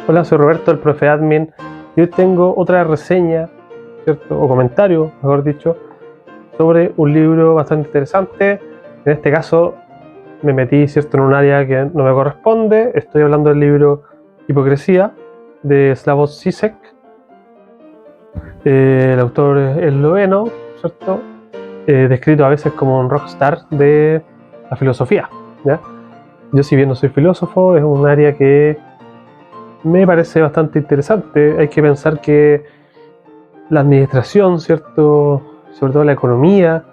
Hola, soy Roberto, el profe admin, y hoy tengo otra reseña, ¿cierto? O comentario, mejor dicho, sobre un libro bastante interesante. En este caso me metí, ¿cierto?, en un área que no me corresponde. Estoy hablando del libro Hipocresía de Slavoj Žižek. El autor es esloveno, ¿cierto? Descrito a veces como un rockstar de la filosofía, ¿ya? Yo, si bien no soy filósofo, es un área que me parece bastante interesante. Hay que pensar que la administración, ¿cierto?, sobre todo la economía,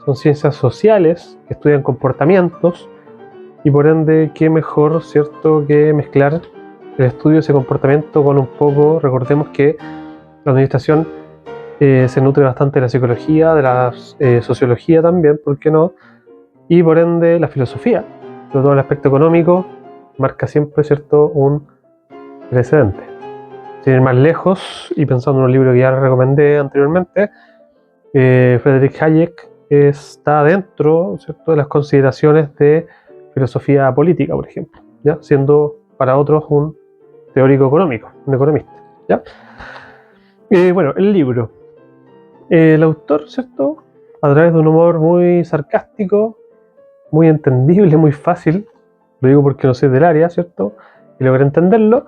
son ciencias sociales que estudian comportamientos, y por ende, qué mejor, ¿cierto?, que mezclar el estudio de ese comportamiento con un poco, recordemos que la administración se nutre bastante de la psicología, de la sociología también, ¿por qué no? Y por ende, la filosofía, sobre todo el aspecto económico, marca siempre, ¿cierto?, un precedente. Sin ir más lejos, y pensando en un libro que ya recomendé anteriormente, Friedrich Hayek está dentro, ¿cierto?, de las consideraciones de filosofía política, por ejemplo, ¿ya? Siendo para otros un teórico económico, un economista, ¿ya? Bueno, el libro. El autor, ¿cierto?, a través de un humor muy sarcástico, muy entendible, muy fácil, lo digo porque no soy del área, ¿cierto?, y logré entenderlo.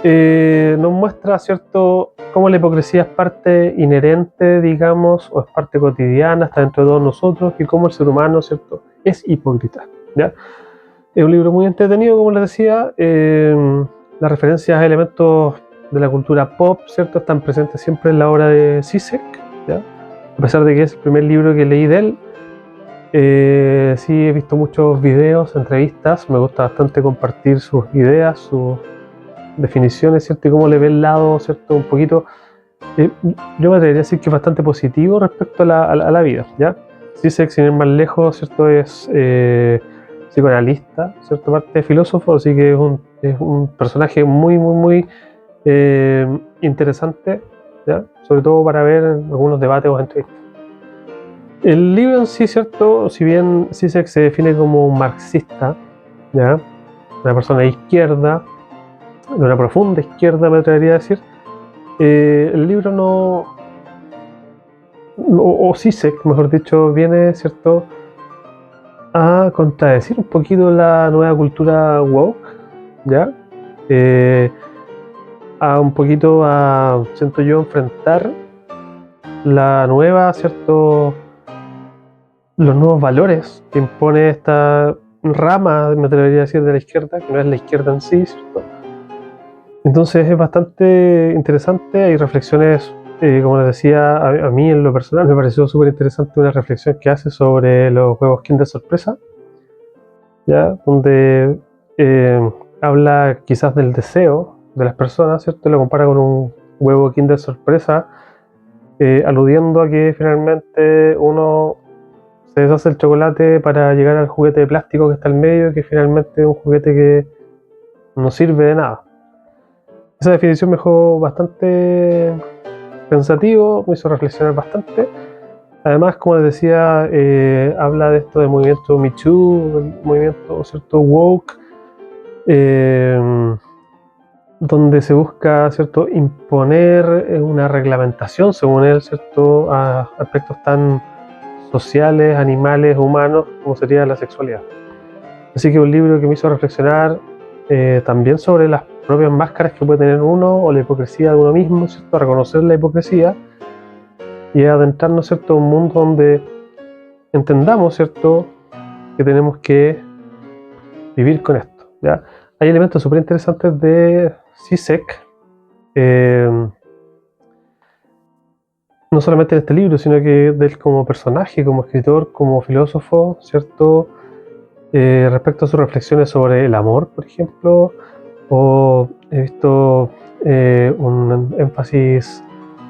Nos muestra, ¿cierto?, cómo la hipocresía es parte inherente, digamos, o es parte cotidiana, está dentro de todos nosotros, y cómo el ser humano, ¿cierto?, es hipócrita, ¿ya? Es un libro muy entretenido, como les decía. Las referencias a elementos de la cultura pop, ¿cierto?, están presentes siempre en la obra de Žižek, ¿ya? A pesar de que es el primer libro que leí de él, sí he visto muchos videos, entrevistas, me gusta bastante compartir sus ideas, sus definiciones, ¿cierto?, y cómo le ve el lado, ¿cierto?, un poquito, yo me atrevería a decir que es bastante positivo respecto a la vida, ¿ya? Zizek, sin ir más lejos, ¿cierto?, es psicoanalista, ¿cierto?, parte de filósofo, así que es un personaje muy interesante, ¿ya?, sobre todo para ver algunos debates o entrevistas. El libro en sí, ¿cierto?, si bien Zizek se define como un marxista, ¿ya?, una persona de izquierda, de una profunda izquierda, me atrevería a decir, el libro no, o Zizek, mejor dicho, viene, ¿cierto?, a contradecir un poquito la nueva cultura woke, ¿ya? A un poquito siento yo, enfrentar la nueva, ¿cierto?, los nuevos valores que impone esta rama, me atrevería a decir, de la izquierda, que no es la izquierda en sí, ¿cierto? Entonces es bastante interesante. Hay reflexiones, como les decía, a mí en lo personal me pareció súper interesante una reflexión que hace sobre los huevos Kinder Sorpresa, ¿ya?, donde habla quizás del deseo de las personas, ¿cierto?, y lo compara con un huevo Kinder Sorpresa, aludiendo a que finalmente uno se deshace el chocolate para llegar al juguete de plástico que está al medio, que finalmente es un juguete que no sirve de nada. Esa definición me dejó bastante pensativo, me hizo reflexionar bastante. Además, como les decía, habla de esto del movimiento Me Too, el movimiento, ¿cierto?, woke, donde se busca, ¿cierto?, imponer una reglamentación, según él, ¿cierto?, a aspectos tan sociales, animales, humanos, como sería la sexualidad. Así que un libro que me hizo reflexionar también sobre las propias máscaras que puede tener uno, o la hipocresía de uno mismo, ¿cierto?, a reconocer la hipocresía y adentrarnos, ¿cierto?, a un mundo donde entendamos, ¿cierto?, que tenemos que vivir con esto, ¿ya? Hay elementos súper interesantes de Zizek, no solamente en este libro, sino que de él como personaje, como escritor, como filósofo, ¿cierto?, respecto a sus reflexiones sobre el amor, por ejemplo, o he visto un énfasis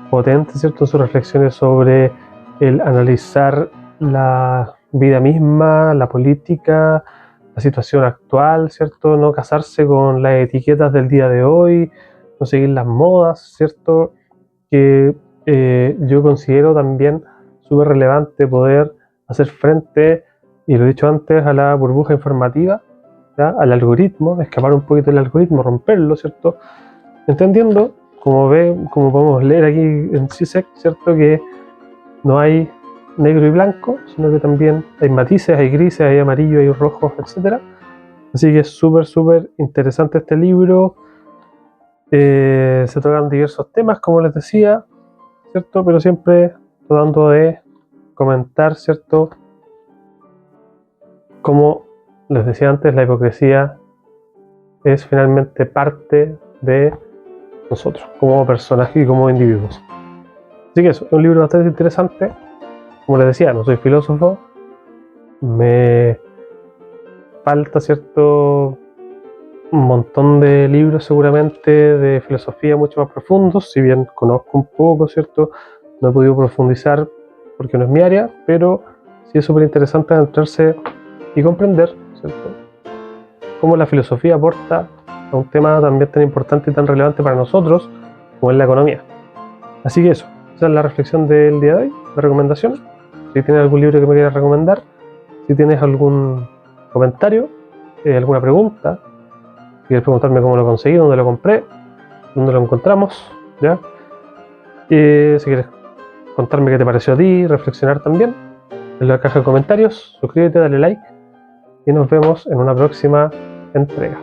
potente, ¿cierto?, en sus reflexiones sobre el analizar la vida misma, la política, la situación actual, ¿cierto?, no casarse con las etiquetas del día de hoy, no seguir las modas, ¿cierto?, que yo considero también súper relevante poder hacer frente, y lo he dicho antes, a la burbuja informativa, ¿ya? Al algoritmo, escapar un poquito del algoritmo, romperlo, ¿cierto? Entendiendo, como podemos leer aquí en CSEC, ¿cierto? Que no hay negro y blanco, sino que también hay matices, hay grises, hay amarillos, hay rojos, etc. Así que es súper interesante este libro. Se tocan diversos temas, como les decía, ¿cierto? Pero siempre tratando de comentar, ¿cierto? Como les decía antes, la hipocresía es finalmente parte de nosotros, como personas y como individuos. Así que eso, es un libro bastante interesante. Como les decía, no soy filósofo, me falta, ¿cierto? Un montón de libros seguramente de filosofía mucho más profundos, si bien conozco un poco, ¿cierto? No he podido profundizar porque no es mi área, pero sí es súper interesante adentrarse y comprender, ¿cierto? Cómo la filosofía aporta a un tema también tan importante y tan relevante para nosotros como es la economía. Así que eso, esa es la reflexión del día de hoy, la recomendación. Si tienes algún libro que me quieras recomendar, si tienes algún comentario, alguna pregunta, si quieres preguntarme cómo lo conseguí, dónde lo compré, dónde lo encontramos, ¿ya? Si quieres contarme qué te pareció a ti, reflexionar también, en la caja de comentarios, suscríbete, dale like y nos vemos en una próxima entrega.